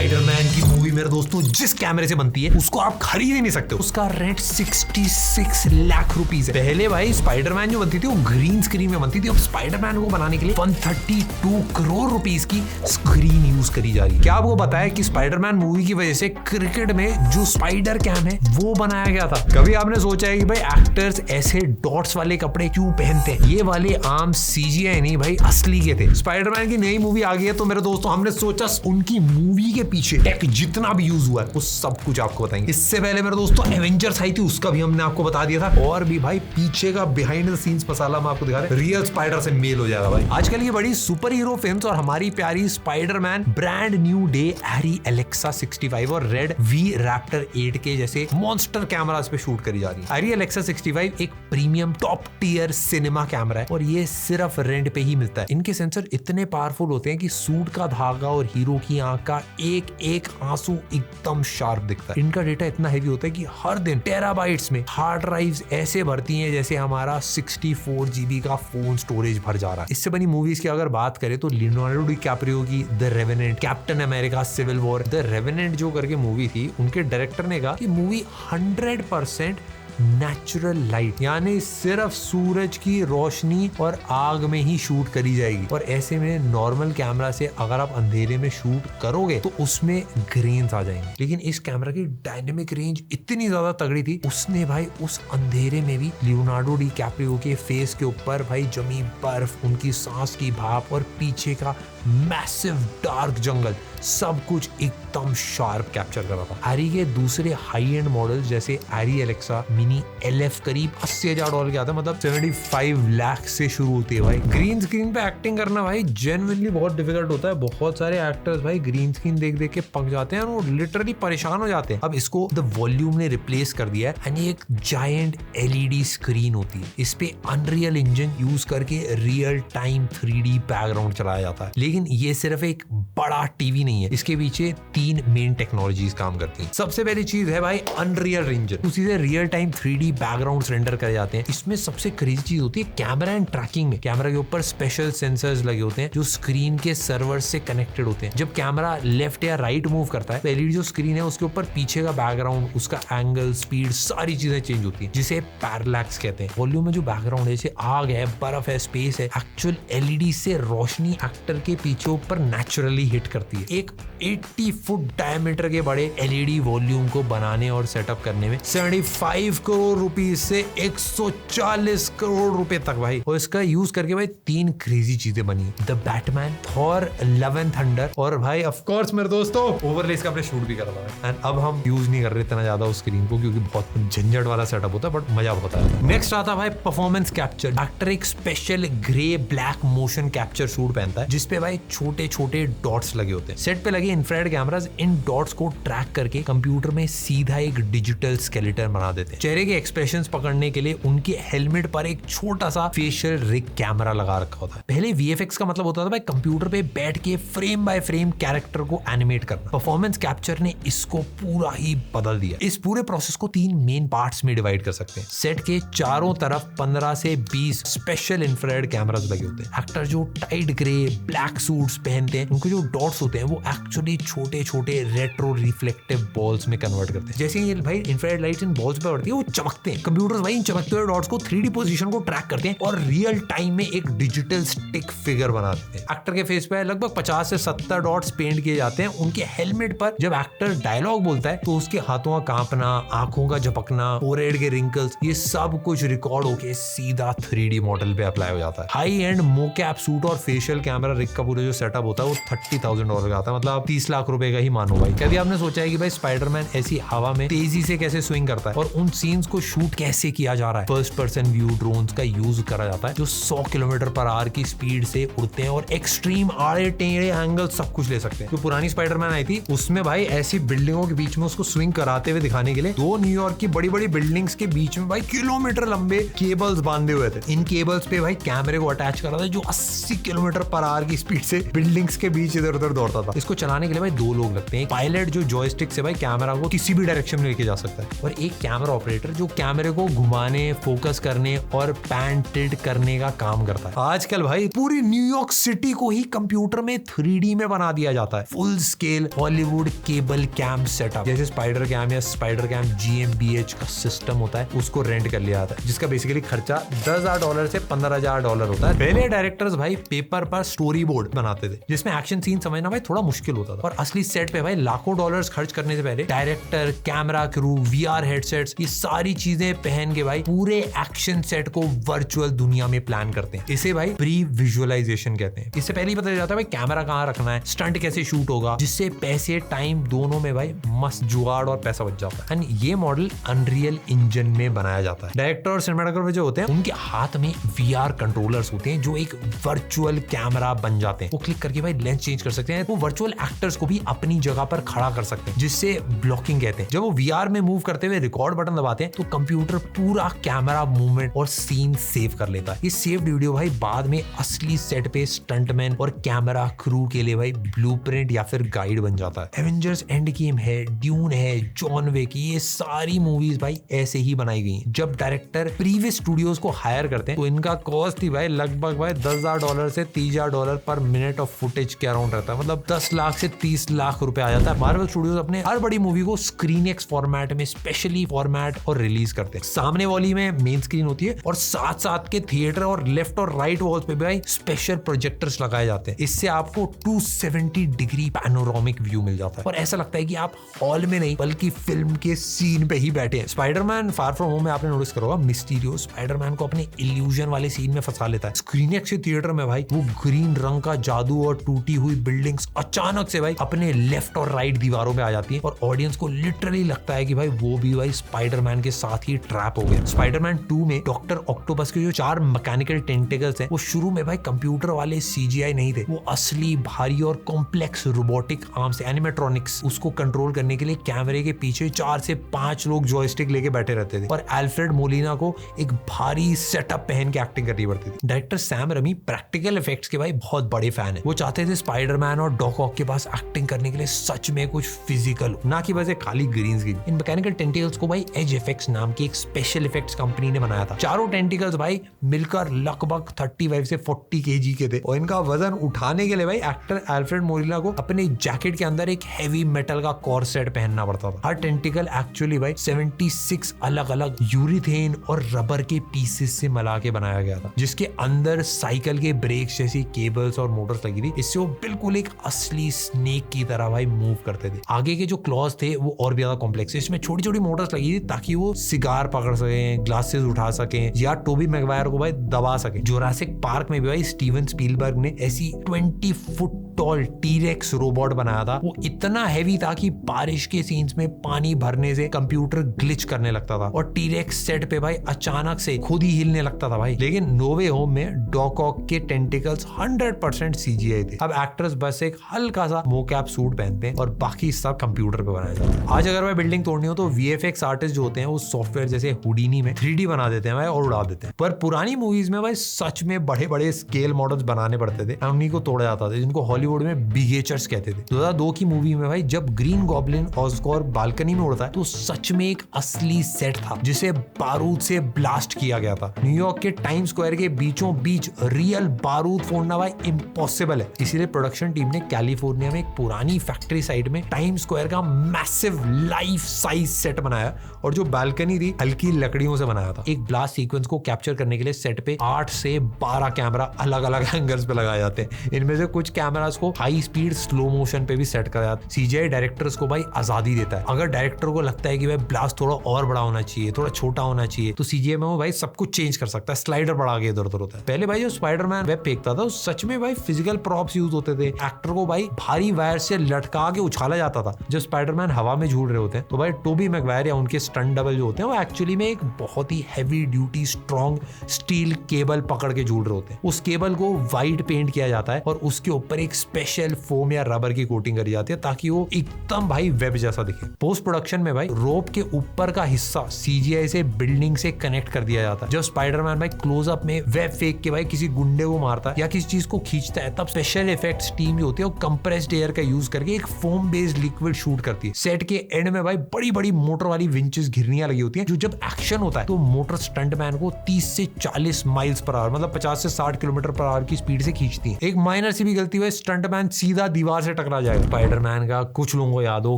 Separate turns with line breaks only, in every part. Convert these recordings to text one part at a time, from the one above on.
Spiderman की movie मेरे दोस्तों जिस कैमरे से बनती है उसको आप खरीद ही नहीं सकते। उसका रेंट 66 लाख रुपीस है। पहले भाई स्पाइडरमैन जो बनती थी वो ग्रीन स्क्रीन में बनती थी। अब स्पाइडरमैन को बनाने के लिए 132 करोड़ रुपीस की स्क्रीन यूज करी जा रही है। क्या आपको पता है कि स्पाइडरमैन मूवी की वजह से क्रिकेट में जो स्पाइडर कैम है वो बनाया गया था। कभी आपने सोचा है कि भाई एक्टर्स ऐसे डॉट्स वाले कपड़े क्यों पहनते हैं? ये वाले आम सीजीआई नहीं भाई, असली के थे। स्पाइडरमैन की नई मूवी आ गई है तो मेरे दोस्तों हमने सोचा उनकी मूवी के पीछे टेक जितना भी यूज हुआ है वो सब कुछ आपको बताएंगे। इससे पहले मेरे दोस्तों एवेंजर्स आई थी, उसका भी हमने आपको बता दिया था। और भी भाई पीछे का बिहाइंड द सीन्स मसाला मैं आपको दिखा रहे, रियल स्पाइडर से मेल हो जाएगा भाई। आजकल ये बड़ी सुपर हीरो फिल्म्स और हमारी प्यारी स्पाइडरमैन ब्रांड न्यू डे एरी एलेक्सा 65 और रेड वी रैप्टर 8 के जैसे मॉन्स्टर कैमरास पे शूट करी जा रही है। एरी एलेक्सा 65 एक premium top tier cinema camera है और ये सिर्फ रेंट पे ही मिलता है। इनके सेंसर इतने पावरफुल होते हैं कि सूट का धागा और हीरो की आंख का एक एक आंसू एकदम शार्प दिखता है। इनका डेटा इतना हैवी होता है कि हर दिन टेराबाइट्स में हार्ड ड्राइव्स ऐसे भरती हैं जैसे हमारा 64 GB का फोन स्टोरेज भर जा रहा है। इससे बनी मूवीज की अगर बात करें तो लियोनार्डो डिकैप्रियो की the Revenant, Captain America Civil War, the Revenant जो करके मूवी थी, उनके डायरेक्टर ने कहा कि मूवी 100% नेचुरल लाइट यानी सिर्फ सूरज की रोशनी और आग में ही शूट करी जाएगी। और ऐसे में नॉर्मल कैमरा से अगर आप अंधेरे में शूट करोगे तो उसमें ग्रेन्स आ जाएंगे। लेकिन इस कैमरा की डायनेमिक रेंज इतनी ज्यादा तगड़ी थी, उसने भाई उस अंधेरे में भी लियोनार्डो डिकैप्रियो के फेस के ऊपर भाई जमी बर्फ, उनकी सांस की भाप और पीछे का मैसिव डार्क जंगल सब कुछ एकदम शार्प कैप्चर कर रहा था। एरी के दूसरे हाई एंड मॉडल जैसे एरी एलेक्सा मिनी LF करीब $80,000 के आता है, मतलब 75 लाख से शुरू होती है भाई। ग्रीन स्क्रीन पे एक्टिंग करना भाई जेन्युइनली बहुत डिफिकल्ट होता है। बहुत सारे एक्टर्स भाई ग्रीन स्क्रीन देख देख के पक जाते हैं और वो लिटरली परेशान हो जाते हैं। अब इसको द वॉल्यूम ने रिप्लेस कर दिया है एंड एक जायंट LED स्क्रीन होती है। इस पे अनरियल इंजन यूज करके रियल टाइम 3D बैकग्राउंड चलाया जाता है। लेकिन ये सिर्फ एक बड़ा टीवी नहीं है, इसके पीछे 3 मेन टेक्नोलॉजीज काम करती हैं। सबसे पहली चीज है भाई अनरियल इंजन, उसी से real time 3D background render करे जाते हैं। इसमें सबसे क्रेजी चीज होती है कैमरा एंड ट्रैकिंग में। कैमरा के ऊपर स्पेशल सेंसर्स लगे होते हैं जो स्क्रीन के सर्वर से कनेक्टेड होते हैं। जब कैमरा लेफ्ट या राइट मूव करता है, पहली जो स्क्रीन है उसके ऊपर पीछे का बैकग्राउंड, उसका एंगल, स्पीड, सारी चीजें चेंज होती है, जिसे पैरालैक्स कहते हैं। वॉल्यूम में जो बैकग्राउंड है जैसे आग है, बर्फ है, स्पेस है, एक्चुअल LED से रोशनी एक्टर के पीछे ऊपर नेचुरली हिट करती है। एक 80 फुट डायमीटर के बड़े LED वॉल्यूम को बनाने और सेटअप करने में 75 करोड़ रुपए से 140 करोड़ रुपए तक भाई। और इसका यूज करके भाई 3 क्रेजी चीजें बनी, the Batman, Thor, love and thunder और भाई ऑफ कोर्स मेरे दोस्तों ओवरलेस का हमने शूट भी करा था। एंड अब हम यूज नहीं कर रहे इतना ज्यादा उस स्क्रीन को क्योंकि बहुत झंझट वाला सेटअप होता है, बट मजा बहुत आता है। नेक्स्ट आता है भाई परफॉर्मेंस कैप्चर। एक्टर एक special grey black motion capture suit पहनता है जिसपे भाई छोटे छोटे डॉट्स लगे होते हैं। सेट पे लगे इंफ्रारेड कैमरास इन डॉट्स को ट्रैक करके कंप्यूटर में सीधा एक डिजिटल स्केलेटन बना देते हैं। चेहरे के एक्सप्रेशंस पकड़ने के लिए उनके हेलमेट पर एक छोटा सा फेशियल रिग कैमरा लगा रखा होता है। पहले VFX का मतलब होता था भाई कंप्यूटर पे बैठ के फ्रेम बाय फ्रेम कैरेक्टर को एनिमेट करना। परफॉर्मेंस कैप्चर ने इसको पूरा ही बदल दिया। इस पूरे प्रोसेस को 3 मेन पार्ट्स में डिवाइड कर सकते हैं। सेट के चारों तरफ 15 से 20 स्पेशल इंफ्रारेड कैमरास लगे होते हैं। एक्टर जो टाइट ग्रे ब्लैक सूट्स पहनते हैं, उनके जो डॉट्स होते हैं वो एक्चुअली छोटे छोटे रेट्रो रिफ्लेक्टिव बॉल्स में कन्वर्ट करते हैं। जैसे ये भाई इंफ्रारेड लाइट्स इन बॉल्स पे पड़ती है वो चमकते हैं। कंप्यूटर्स भाई इन चमकते हुए डॉट्स को 3D पोजीशन को ट्रैक करते हैं और रियल टाइम में एक डिजिटल स्टिक फिगर बना देते हैं। एक्टर के फेस पे लगभग 50 से 70 डॉट्स पेंट किए जाते हैं। उनके हेलमेट पर जब एक्टर डायलॉग बोलता है तो उसके हाथों का कांपना, आंखों का झपकना, फोरहेड के रिंकल्स, ये सब कुछ रिकॉर्ड होके सीधा 3D मॉडल पे अप्लाई हो जाता है। हाई एंड मोकैप सूट और फेशियल कैमरा रिग का पूरा जो सेटअप होता है वो $30,000 का आता है, मतलब 30 लाख रुपए का ही मानो भाई। कभी आपने सोचा है कि भाई स्पाइडरमैन ऐसी हवा में तेजी से कैसे स्विंग करता है और उन सीन्स को शूट कैसे किया जा रहा है? फर्स्ट पर्सन व्यू ड्रोन्स का यूज करा जाता है जो 100 किलोमीटर/आवर की स्पीड से उड़ते हैं और एक्सट्रीम आड़े टेढ़े एंगल सब कुछ ले सकते हैं। जो पुरानी स्पाइडरमैन आई थी उसमें भाई ऐसी बिल्डिंगों के बीच में उसको स्विंग कराते हुए दिखाने के लिए 2 न्यूयॉर्क की बड़ी बड़ी बिल्डिंग्स के बीच में भाई किलोमीटर लंबे केबल्स बांधे हुए थे। इन केबल्स पे भाई कैमरे को अटैच करा था जो 80 किलोमीटर/आवर की स्पीड स्पीड से बिल्डिंग्स के बीच इधर उधर दौड़ता था। इसको चलाने के लिए भाई 2 लोग लगते हैं, पायलट जो जॉयस्टिक से भाई कैमरा को किसी भी डायरेक्शन में लेके जा सकता है, और एक कैमरा ऑपरेटर जो कैमरे को घुमाने, फोकस करने और पैन टिल्ट करने का काम करता है। आजकल भाई पूरी न्यूयॉर्क सिटी को ही कंप्यूटर में 3D में बना दिया जाता है। Full scale Hollywood cable cam setup, जैसे स्पाइडर कैम या स्पाइडर कैम GmbH का सिस्टम होता है, उसको रेंट कर लिया जाता है, जिसका बेसिकली खर्चा $10,000 से $15,000 होता है। पहले डायरेक्टर्स भाई पेपर पर स्टोरी बोर्ड बनाते थे, जिसमें एक्शन सीन समझना भाई थोड़ा मुश्किल होता था, और असली सेट पे भाई लाखों डॉलर्स खर्च करने से पहले director, camera crew, VR headsets, ये सारी चीजें पहन के भाई पूरे एक्शन सेट को वर्चुअल दुनिया में प्लान करते हैं। इसे भाई प्री विजुअलाइजेशन कहते हैं। इससे पहले ही पता चल जाता है भाई कैमरा कहाँ रखना है, स्टंट कैसे शूट होगा, जिससे पैसे टाइम दोनों में भाई मस्त जुगाड़ और पैसा बच जाता है। एंड ये मॉडल अनरियल इंजन में बनाया जाता है। डायरेक्टर और सिनेमेटोग्राफर जो होते हैं उनके हाथ में VR कंट्रोलर्स होते हैं, जो एक वर्चुअल कैमरा बन जाते हैं। वो क्लिक करके भाई लेंस चेंज कर सकते हैं, वो वर्चुअल एक्टर्स को भी अपनी जगह पर खड़ा कर सकते हैं, जिससे ब्लॉकिंग कहते हैं। जब वो VR में मूव करते हुए रिकॉर्ड बटन दबाते हैं तो कंप्यूटर पूरा कैमरा मूवमेंट और सीन सेव कर लेता है। ये सेव्ड वीडियो भाई बाद में असली सेट पे स्टंटमैन और कैमरा क्रू के लिए भाई ब्लूप्रिंट या फिर गाइड बन जाता है। एवेंजर्स एंड गेम है, ड्यून है, जॉन विक, ये सारी मूवीज भाई ऐसे ही बनाई गई हैं। जब डायरेक्टर प्रीवियस स्टूडियोज को हायर करते हैं तो इनका कॉस्ट थी भाई लगभग भाई $10,000 से $30,000 पर मिनट ऑफ फुटेज के अराउंड रहता है, मतलब 10 लाख से 30 लाख रुपए आ जाता है। मार्वल स्टूडियोज अपने हर बड़ी मूवी को ScreenX फॉर्मेट में स्पेशली फॉर्मेट और रिलीज करते हैं। सामने वाली में मेन स्क्रीन होती है और साथ साथ के थिएटर और लेफ्ट और राइट वॉल्स पे भी भाई स्पेशल प्रोजेक्टर्स लगाए जाते हैं। इससे आपको 270 डिग्री पैनोरामिक व्यू मिल जाता है और ऐसा लगता है कि आप हॉल में नहीं बल्कि फिल्म के सीन पे ही बैठे हैं। स्पाइडरमैन फार फ्रॉम होम में आपने नोटिस करा होगा, मिस्टीरियो स्पाइडरमैन को अपने इल्यूजन वाले सीन में फंसा लेता है। ScreenX थिएटर में भाई वो ग्रीन रंग का जादू और टूटी हुई बिल्डिंग्स अचानक से भाई अपने लेफ्ट और राइट दीवारों में आ जाती है और ऑडियंस को लिटरली लगता है कि भाई वो भी भाई स्पाइडरमैन के साथ ही ट्रैप हो गया। स्पाइडरमैन 2 में डॉक्टर ऑक्टोपस के जो 4 मैकेनिकल टेंटिकल्स हैं वो शुरू में भाई कंप्यूटर वाले CGI नहीं थे, वो असली भारी और कॉम्प्लेक्स रोबोटिक आर्म्स एनिमेट्रॉनिक्स। उसको कंट्रोल करने के लिए कैमरे के पीछे 4 से 5 लोग जॉयस्टिक लेके बैठे रहते थे और अल्फ्रेड मोलिना को एक भारी सेटअप पहन के एक्टिंग करनी पड़ती थी। Director Sam Raimi practical effects के भाई बहुत बड़े फैन है। वो चाहते थे स्पाइडरमैन और डॉक ऑक के पास एक्टिंग करने के लिए सच में कुछ फिजिकल हो, ना कि बस खाली ग्रीन स्क्रीन। इन मैकेनिकल टेंटिकल्स को भाई एज इफेक्ट्स नाम की एक स्पेशल इफेक्ट्स कंपनी ने बनाया था। चारों टेंटिकल्स भाई मिलकर लगभग 35 से 40 kg के थे और इनका वजन उठाने के लिए भाई एक्टर अल्फ्रेड मोलिना को अपने जैकेट के अंदर एक हैवी मेटल का कॉर्सेट पहनना पड़ता था। हर टेंटिकल एक्चुअली भाई 76 अलग अलग यूरिथेन और रबर के पीसेस से मिला के बनाया गया था, जिसके अंदर साइकिल के ब्रेक्स जैसी केबल्स और मोटर्स लगी थी। इससे वो बिल्कुल एक असली स्नेक की तरह भाई मूव करते थे। आगे के जो क्लॉज थे वो और भी ज्यादा कॉम्प्लेक्स, इसमें छोटी छोटी मोटर्स लगी थी ताकि वो सिगार पकड़ सकें, ग्लासेस उठा सकें या टोबी मैगवायर को भाई दबा सके। जोरासिक पार्क में भी भाई स्टीवन स्पीलबर्ग ने ऐसी 20 फुट टॉल टीरेक्स रोबोट बनाया था। वो इतना हैवी था कि बारिश के सीन्स में पानी भरने से कंप्यूटर ग्लिच करने लगता था और टीरेक्स सेट पे भाई अचानक से खुद ही हिलने लगता था भाई। लेकिन नो वे होम में डॉक ऑक के टेंटिकल्स 100% CGI थे। अब एक्टर्स बस एक हल्का सा मोकैप सूट पहनते हैं और बाकी सब कंप्यूटर पे बनाया जाता है। आज अगर भाई बिल्डिंग तोड़नी हो तो VFX आर्टिस्ट जो होते हैं वो सॉफ्टवेयर जैसे हुडीनी में 3D बना देते हैं भाई और उड़ा देते हैं। पर पुरानी मूवीज में भाई सच में बड़े बड़े स्केल मॉडल्स बनाने पड़ते थे, उन्हीं को तोड़ा जाता था, जिनको हॉलीवुड में बिगेचर्स कहते थे। 2002 की मूवी में भाई जब ग्रीन गॉब्लिन ऑस्कॉर बालकनी में उड़ता है तो सच में एक असली सेट था जिसे बारूद से ब्लास्ट किया गया था। न्यूयॉर्क के टाइम स्क्वायर के बीचों बीच रियल बारूद फोड़ना भाई इम्पॉसिबल है, इसीलिए प्रोडक्शन टीम ने कैलिफोर्निया में एक पुरानी फैक्ट्री साइड में टाइम स्क्वायर का मैसिव लाइफ साइज सेट बनाया और जो बालकनी थी हल्की लकड़ियों से बनाया था। एक ब्लास्ट सीक्वेंस को कैप्चर करने के लिए सेट पे 8 से 12 कैमरा अलग अलग एंगल्स पे लगाए जाते हैं। इनमें से कुछ कैमरास को हाई स्पीड स्लो मोशन पे भी सेट करा जाता है। CGI डायरेक्टर्स को भाई आजादी देता है। अगर डायरेक्टर को लगता है कि भाई ब्लास्ट थोड़ा और बड़ा होना चाहिए, थोड़ा छोटा होना चाहिए, तो CGI में वो भाई सब कुछ चेंज कर सकता है, स्लाइडर बढ़ा के इधर उधर होता है। पहले भाई जो स्पाइडरमैन वेब फेंकता था सच में भाई फिजिकल प्रॉप्स यूज होते थे। एक्टर को भाई भारी वायर से लटका के उछाला जाता था। जब स्पाइडरमैन हवा में झूल रहे होते हैं तो भाई टोबी मैगवायर या उनके स्टंट डबल जो होते हैं वो एक्चुअली में एक बहुत ही heavy duty strong steel cable पकड़ के झूल रहे होते हैं। उस केबल को व्हाइट पेंट किया जाता है और उसके ऊपर एक स्पेशल फोम या रबर की कोटिंग करी जाती है ताकि वो एकदम भाई वेब जैसा दिखे। पोस्ट प्रोडक्शन में भाई रोप के ऊपर का हिस्सा CGI से बिल्डिंग से कनेक्ट कर दिया जाता है। जब स्पाइडरमैन भाई क्लोजअप में वेब फेंक के भाई किसी गुंडे को मारता है या किसी चीज को खींचता खींचता है तब स्पेशल इफेक्ट्स टीम जो होती है वो कंप्रेस्ड एयर का यूज करके एक फोम बेस्ड लिक्विड शूट करती है। सेट के एंड में भाई बड़ी बड़ी मोटर वाली विंचेस घिरनियां लगी होती हैं, जो जब एक्शन होता है तो मोटर स्टंटमैन को 30 से 40 माइल्स पर आवर मतलब 50 से 60 किलोमीटर पर आवर की स्पीड से खींचती है। एक माइनर सी भी गलती हुई स्टंटमैन सीधा दीवार से टकरा जाएगा। स्पाइडरमैन का कुछ लोगों को याद हो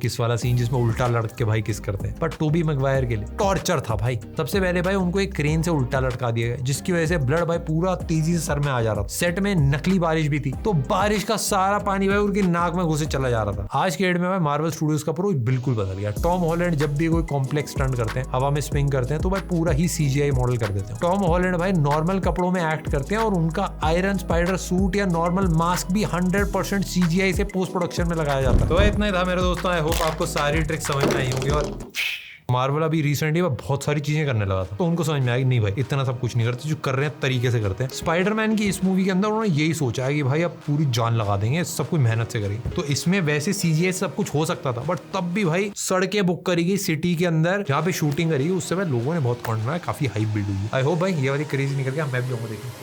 किस वाला सीन जिसमें उल्टा लटक के भाई किस करते हैं, पर टोबी मैगवायर के लिए टॉर्चर था भाई। सबसे पहले भाई उनको एक क्रेन से उल्टा लटका दिया गया जिसकी वजह से ब्लड भाई पूरा तेजी से सर में आ जा रहा था। सेट में नकली बारिश भी थी तो बारिश का सारा पानी भाई उनकी नाक में घुसे चला जा रहा था। आज के डेट में भाई मार्वल स्टूडियोज का अप्रोच बिल्कुल बदल गया। टॉम हॉलैंड जब भी कोई कॉम्प्लेक्स स्टंट करते हैं, हवा में स्विंग करते हैं, तो भाई पूरा ही CGI मॉडल कर देते हैं। टॉम हॉलैंड भाई नॉर्मल कपड़ों में एक्ट करते हैं और उनका आयरन स्पाइडर सूट या नॉर्मल मास्क भी 100% CGI से पोस्ट प्रोडक्शन में लगाया जाता है। तो इतना ही था मेरे दोस्तों। आई होप आपको सारी ट्रिक समझ में आई होंगी। और मार्वल अभी रिसेंटली बहुत सारी चीजें करने लगा था तो उनको समझ में आया कि नहीं भाई इतना सब कुछ नहीं करते, जो कर रहे हैं तरीके से करते हैं। स्पाइडरमैन की इस मूवी के अंदर उन्होंने यही सोचा है कि भाई अब पूरी जान लगा देंगे, सब कुछ मेहनत से करेंगे। तो इसमें वैसे CGI सब कुछ हो सकता था बट तब भी भाई सड़कें बुक करी गई सिटी के अंदर जहाँ पे शूटिंग करी गई, उससे भाई लोगों ने बहुत कॉन्फिडेंस, काफी हाइप बिल्ड हुई। आई होप भाई ये वाली क्रेज निकल के मैं भी जाऊंगा देखने।